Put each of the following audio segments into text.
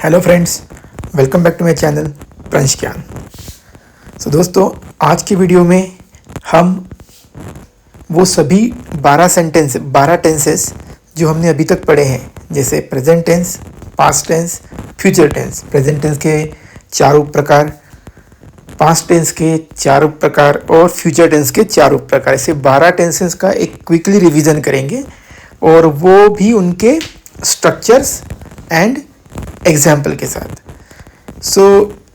Hello friends, welcome back to my channel Pransh Gyan. दोस्तों, आज की वीडियो में हम वो सभी 12 टेंसेस जो हमने अभी तक पढ़े हैं, जैसे present tense, past tense, future tense. Present tense के चार उप प्रकार, पास्ट टेंस के चार उप प्रकार और फ्यूचर टेंस के चार उप प्रकार। ऐसे 12 टेंसेस का एक क्विकली रिवीजन करेंगे और वो भी उनके स्ट्रक्चर्स एंड एग्जाम्पल के साथ।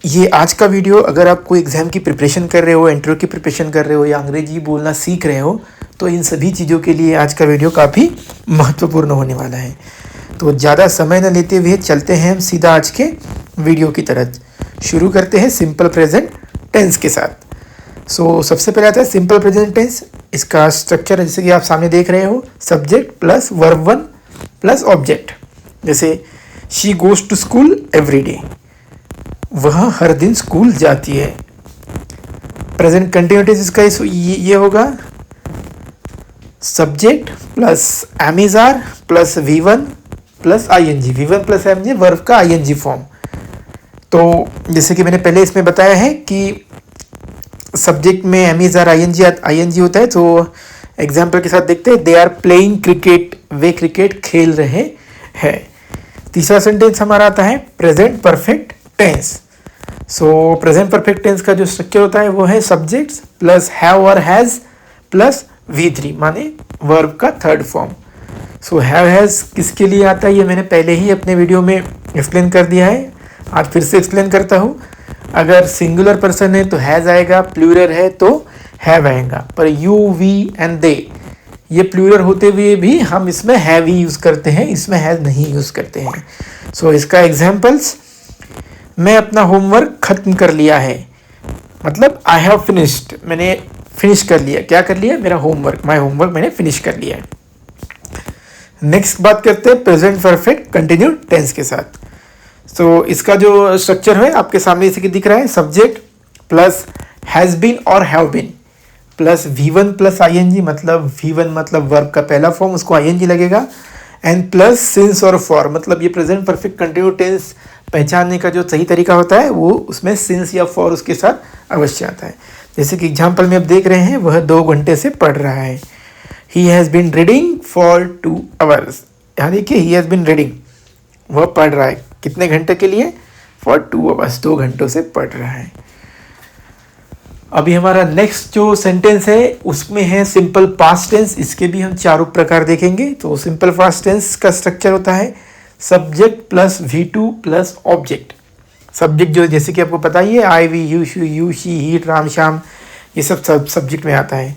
ये आज का वीडियो, अगर आप कोई एग्ज़ाम की प्रिपरेशन कर रहे हो, इंटरव्यू की प्रिपरेशन कर रहे हो या अंग्रेजी बोलना सीख रहे हो, तो इन सभी चीज़ों के लिए आज का वीडियो काफ़ी महत्वपूर्ण होने वाला है। तो ज़्यादा समय न लेते हुए चलते हैं हम सीधा आज के वीडियो की तरफ। शुरू करते हैं सिंपल प्रेजेंट टेंस के साथ। सबसे पहले आता है सिंपल प्रेजेंट टेंस। इसका स्ट्रक्चर जैसे कि आप सामने देख रहे हो, subject plus verb one plus object. जैसे she goes to school every day, वह हर दिन स्कूल जाती है। प्रेजेंट कंटिन्यूटी इसका ये होगा subject plus am is are plus V1 plus ING। V1 plus ING verb का ING फॉर्म। तो जैसे कि मैंने पहले इसमें बताया है कि सब्जेक्ट में एमिजार ING होता है। तो एग्जाम्पल के साथ देखते हैं, दे आर प्लेइंग क्रिकेट, वे क्रिकेट खेल रहे हैं। तीसरा सेंटेंस हमारा आता है present perfect tense. Present perfect tense का जो स्ट्रक्चर होता है वो है सब्जेक्ट्स प्लस हैव और हैज़ प्लस V3, माने वर्ब का थर्ड फॉर्म। हैव हैज़ किसके लिए आता है ये मैंने पहले ही अपने वीडियो में एक्सप्लेन कर दिया है, आज फिर से एक्सप्लेन करता हूँ। अगर सिंगुलर पर्सन है तो हैज़ आएगा, प्लूरल है तो हैव आएगा। पर यू, वी एंड दे, ये प्लूरल होते हुए भी हम इसमें हैव ही यूज़ करते हैं, इसमें हैज़ नहीं यूज़ करते हैं। इसका एग्जाम्पल्स, मैं अपना होमवर्क ख़त्म कर लिया है, मतलब आई हैव फिनिश्ड, मैंने फिनिश कर लिया। क्या कर लिया? मेरा होमवर्क, माय होमवर्क मैंने फिनिश कर लिया है। नेक्स्ट बात करते हैं प्रेजेंट परफेक्ट कंटिन्यू टेंस के साथ। इसका जो स्ट्रक्चर है आपके सामने जैसे कि दिख रहा है, सब्जेक्ट प्लस हैज़ बीन और have been plus V1 plus ING, मतलब V1 मतलब वर्ब का पहला फॉर्म, उसको ING लगेगा, एंड प्लस सिंस और फॉर, मतलब ये प्रेजेंट परफेक्ट कंटिन्यू टेंस पहचानने का जो सही तरीका होता है वो उसमें सिंस या फॉर उसके साथ अवश्य आता है। जैसे कि एग्जाम्पल में आप देख रहे हैं, वह 2 घंटे से पढ़ रहा है। He has been reading for 2 hours। यहाँ देखिए, ही हैज़ बीन रीडिंग, वह पढ़ रहा है कितने घंटे के लिए? फॉर 2 hours, 2 घंटों से पढ़ रहा है। अभी हमारा नेक्स्ट जो सेंटेंस है उसमें है सिंपल पास्ट टेंस। इसके भी हम चारों प्रकार देखेंगे। तो सिंपल पास्ट टेंस का स्ट्रक्चर होता है subject plus V2 plus object. Subject जो जैसे कि आपको पता ही है, आई, वी, यू, शी, ही, राम, श्याम, ये सब सब्जेक्ट में आता है।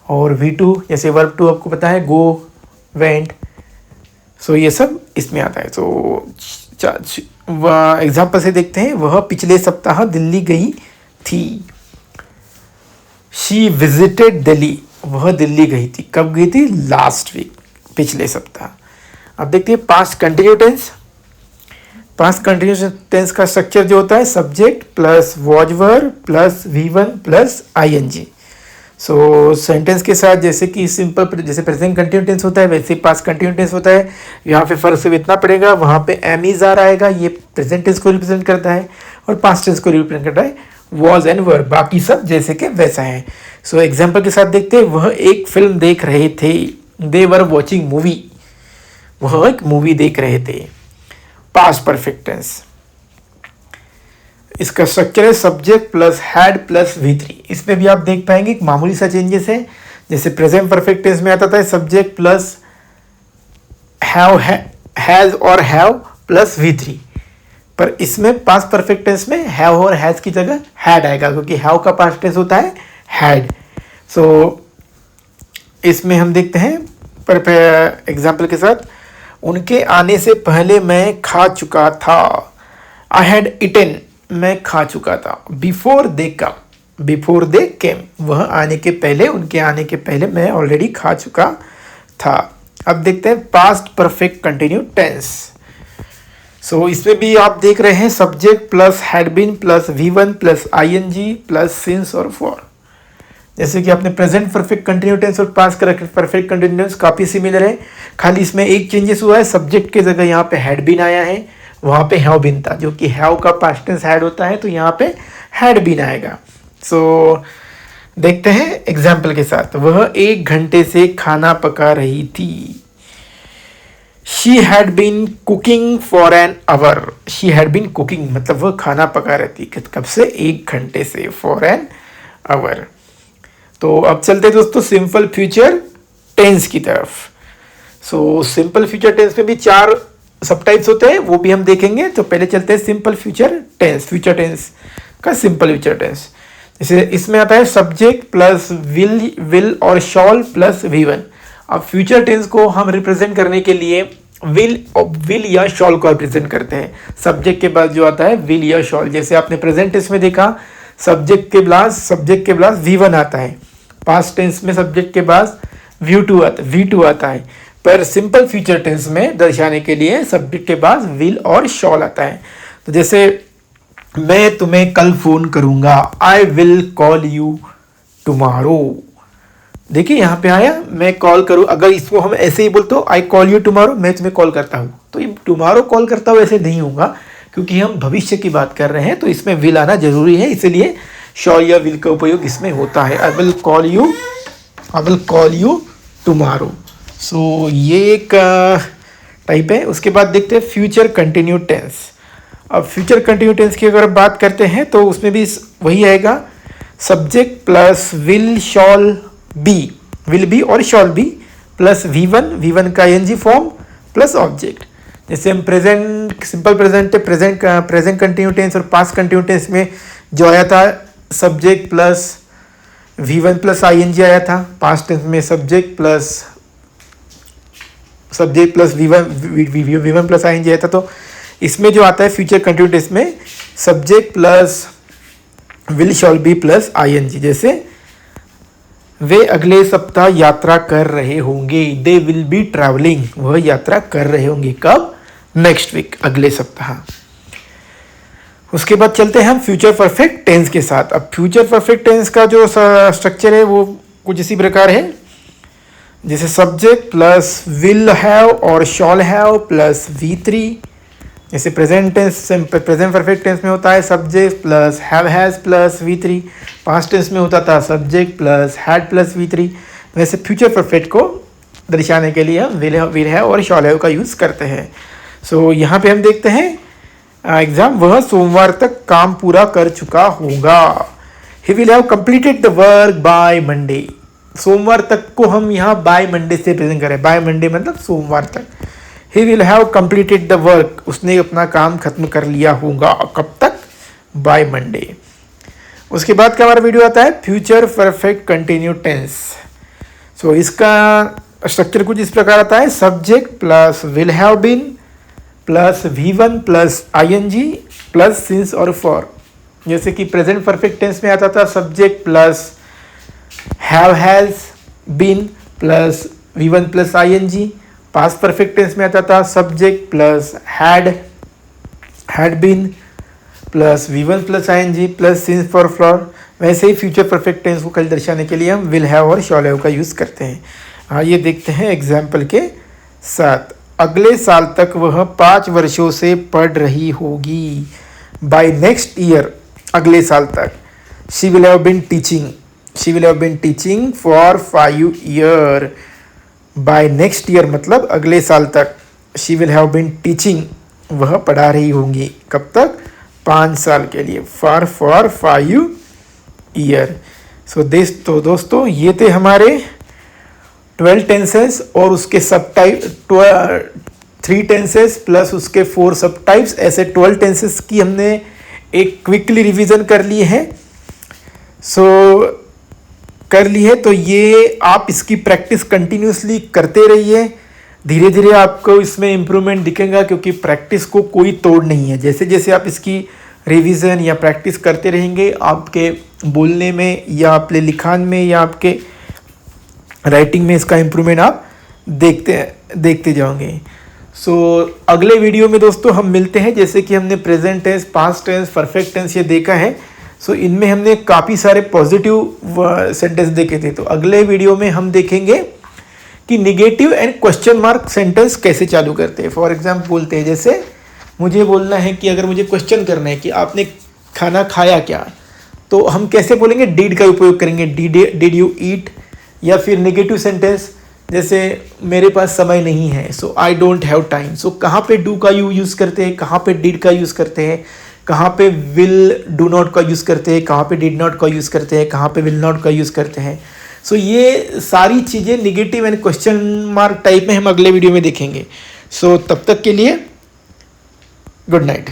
और V2 जैसे वर्ब 2 आपको पता है, गो, वेंट, ये सब इसमें आता है। एग्जाम्पल से देखते हैं, वह पिछले सप्ताह दिल्ली गई थी। शी विजिटेड दिल्ली, वह दिल्ली गई थी। कब गई थी? लास्ट वीक, पिछले सप्ताह। अब देखते हैं past continue tense. Past continue tense का स्ट्रक्चर जो होता है subject plus was verb plus V1 plus ING। Sentence के साथ जैसे कि सिंपल, जैसे प्रेजेंट कंटिन्यू टेंस होता है वैसे पास्ट कंटिन्यू टेंस होता है। यहाँ पे फर्क सिर्फ इतना पड़ेगा, वहाँ पे एमिजार आएगा, ये प्रेजेंट टेंस को रिप्रेजेंट करता है, और पास्ट टेंस को रिप्रेजेंट करता है वॉज एंड वर्ब। बाकी सब जैसे कि वैसा है। एग्जाम्पल के साथ देखते हैं, वह एक फिल्म देख रहे थे। दे वर वॉचिंग मूवी, वह एक मूवी देख रहे थे। पास्ट परफेक्ट टेंस, इसका स्ट्रक्चर है subject plus had plus V3। इसमें भी आप देख पाएंगे एक मामूली सा चेंजेस है। जैसे प्रेजेंट परफेक्ट टेंस में आता था सब्जेक्ट प्लस हैव, हैज और हैव प्लस V3, पर इसमें पास्ट परफेक्ट टेंस में हैव और हैज की जगह हैड आएगा, क्योंकि हैव का पास्ट टेंस होता है हैड। इसमें हम देखते हैं पर एग्जाम्पल के साथ, उनके आने से पहले मैं खा चुका था। आई हैड इटन, मैं खा चुका था। Before they come, before they केम, वह आने के पहले, उनके आने के पहले मैं ऑलरेडी खा चुका था। अब देखते हैं पास्ट परफेक्ट कंटिन्यू टेंस। इसमें भी आप देख रहे हैं subject plus had been plus V1 plus ING plus since और फॉर। जैसे कि आपने प्रेजेंट परफेक्ट कंटिन्यू टेंस और पास्ट परफेक्ट कंटिन्यू टेंस काफ़ी सिमिलर है, खाली इसमें एक चेंजेस हुआ है, सब्जेक्ट के जगह यहाँ पे हैड बीन आया है वहाँ पे हैव बीन था, जो कि हैव का पास्ट टेंस हैड होता है, तो यहाँ पे हैड बीन आएगा। सो देखते हैं एग्जाम्पल के साथ। वह 1 घंटे से खाना पका रही थी। She had been cooking for an hour. She had been cooking मतलब वह खाना पका रही थी, कब से? 1 घंटे से, फॉर एन आवर। तो अब चलते हैं दोस्तों सिंपल फ्यूचर टेंस की तरफ। सो सिंपल फ्यूचर टेंस में भी 4 सब टाइप्स होते हैं, वो भी हम देखेंगे। तो पहले चलते हैं simple future tense. Future tense का सिंपल फ्यूचर टेंस, जैसे इसमें आता है सब्जेक्ट प्लस विल और शॉल प्लस V1। अब फ्यूचर टेंस को हम रिप्रेजेंट करने के लिए विल या शॉल को रिप्रेजेंट करते हैं। सब्जेक्ट के बाद जो आता है विल या शॉल, जैसे आपने प्रेजेंट टेंस में देखा सब्जेक्ट के बाद V1 आता है, पास्ट टेंस में सब्जेक्ट के बाद V2 आता है, पर सिंपल फ्यूचर टेंस में दर्शाने के लिए सब्जेक्ट के बाद विल और शॉल आता है। तो जैसे मैं तुम्हें कल फोन करूंगा, आई विल कॉल यू टुमारो। देखिए यहाँ पे आया मैं कॉल करूँ, अगर इसको हम ऐसे ही बोलते हो आई कॉल यू टुमारो, मैं तुम्हें कॉल करता हूँ, तो ये टुमारो कॉल करता हूँ ऐसे नहीं होगा, क्योंकि हम भविष्य की बात कर रहे हैं, तो इसमें विल आना जरूरी है, इसलिए शॉल या विल का उपयोग इसमें होता है। I will call you tomorrow. So ये एक टाइप है। उसके बाद देखते हैं फ्यूचर कंटिन्यू टेंस। अब फ्यूचर कंटिन्यू टेंस की अगर बात करते हैं तो उसमें भी वही आएगा, सब्जेक्ट प्लस विल बी और शॉल बी प्लस V1 का ING फॉर्म प्लस ऑब्जेक्ट। जैसे हम सिंपल प्रेजेंट कंटिन्यू टेंस और पास्ट कंटिन्यू टेंस में जो आया था subject plus V1 plus ING आया था, पास्ट टेंस में subject plus V1 plus ING आया था। तो इसमें जो आता है फ्यूचर कंटिन्यू टेंस में subject plus will shawl B plus ING। जैसे वे अगले सप्ताह यात्रा कर रहे होंगे, दे विल बी ट्रैवलिंग, वह यात्रा कर रहे होंगे, कब? नेक्स्ट वीक, अगले सप्ताह। उसके बाद चलते हैं हम फ्यूचर परफेक्ट टेंस के साथ। अब फ्यूचर परफेक्ट टेंस का जो स्ट्रक्चर है वो कुछ इसी प्रकार है, जैसे सब्जेक्ट प्लस विल हैव और शॉल हैव प्लस V3। जैसे प्रेजेंट परफेक्ट टेंस में होता है subject plus have has plus V3, past tense में होता था subject plus had plus V3। वैसे फ्यूचर परफेक्ट को दर्शाने के लिए हम विल हैव और शॉल हैव का यूज़ करते हैं। सो यहाँ पे हम देखते हैं एग्जाम, वह सोमवार तक काम पूरा कर चुका होगा, he will have completed the work by Monday. सोमवार तक को हम यहाँ बाय मंडे से प्रेजेंट करें, बाय मंडे मतलब सोमवार तक। He will have completed the work, उसने अपना काम खत्म कर लिया होगा, कब तक? By Monday. उसके बाद का हमारा वीडियो आता है future perfect continue tense. So इसका स्ट्रक्चर कुछ इस प्रकार आता है, subject plus will have been plus V1 plus ING plus since और फॉर। जैसे कि प्रेजेंट परफेक्ट टेंस में आता था subject plus have has been plus V1 plus ING, past perfect tense में आता था subject plus had been plus V1 plus ING plus सिंस फॉर फ्लॉर। वैसे ही फ्यूचर परफेक्ट टेंस को कल दर्शाने के लिए हम विल हैव और शॉल हैव का यूज़ करते हैं। आइए देखते हैं एग्जाम्पल के साथ। अगले साल तक वह 5 वर्षों से पढ़ रही होगी, बाय नेक्स्ट ईयर, अगले साल तक। She will have been teaching for 5 year, by next year मतलब अगले साल तक। She will have been teaching, वह पढ़ा रही होंगी, कब तक? 5 साल के लिए, फॉर 5 ईयर। सो दोस्तों ये थे हमारे 12 टेंसेस और उसके सब टाइप 3 टेंसेस प्लस उसके 4 सब टाइप्स, ऐसे 12 टेंसेस की हमने एक क्विकली रिवीजन कर ली है। तो ये आप इसकी प्रैक्टिस कंटिन्यूसली करते रहिए, धीरे धीरे आपको इसमें इम्प्रूवमेंट दिखेगा, क्योंकि प्रैक्टिस को कोई तोड़ नहीं है। जैसे जैसे आप इसकी रिवीजन या प्रैक्टिस करते रहेंगे, आपके बोलने में या अपने लिखान में या आपके राइटिंग में इसका इम्प्रूवमेंट आप देखते जाओगे। अगले वीडियो में दोस्तों हम मिलते हैं। जैसे कि हमने present tense, past tense, perfect tense ये देखा है, इनमें हमने काफ़ी सारे पॉजिटिव सेंटेंस देखे थे। तो अगले वीडियो में हम देखेंगे कि negative and question mark sentence कैसे चालू करते हैं। फॉर एग्जाम्पल बोलते हैं जैसे मुझे बोलना है कि अगर मुझे क्वेश्चन करना है कि आपने खाना खाया क्या, तो हम कैसे बोलेंगे? डिड का उपयोग करेंगे, डिड यू ईट। या फिर नेगेटिव सेंटेंस जैसे मेरे पास समय नहीं है, सो आई डोंट हैव टाइम। सो कहाँ पे डू का यूज़ करते हैं, कहाँ पे डिड का यूज़ करते हैं, कहाँ पे विल डू नॉट का यूज़ करते हैं, कहाँ पे डिड नॉट का यूज़ करते हैं, कहाँ पे विल नॉट का यूज़ करते हैं। सो ये सारी चीज़ें negative and question mark type में हम अगले वीडियो में देखेंगे। सो तब तक के लिए गुड नाइट।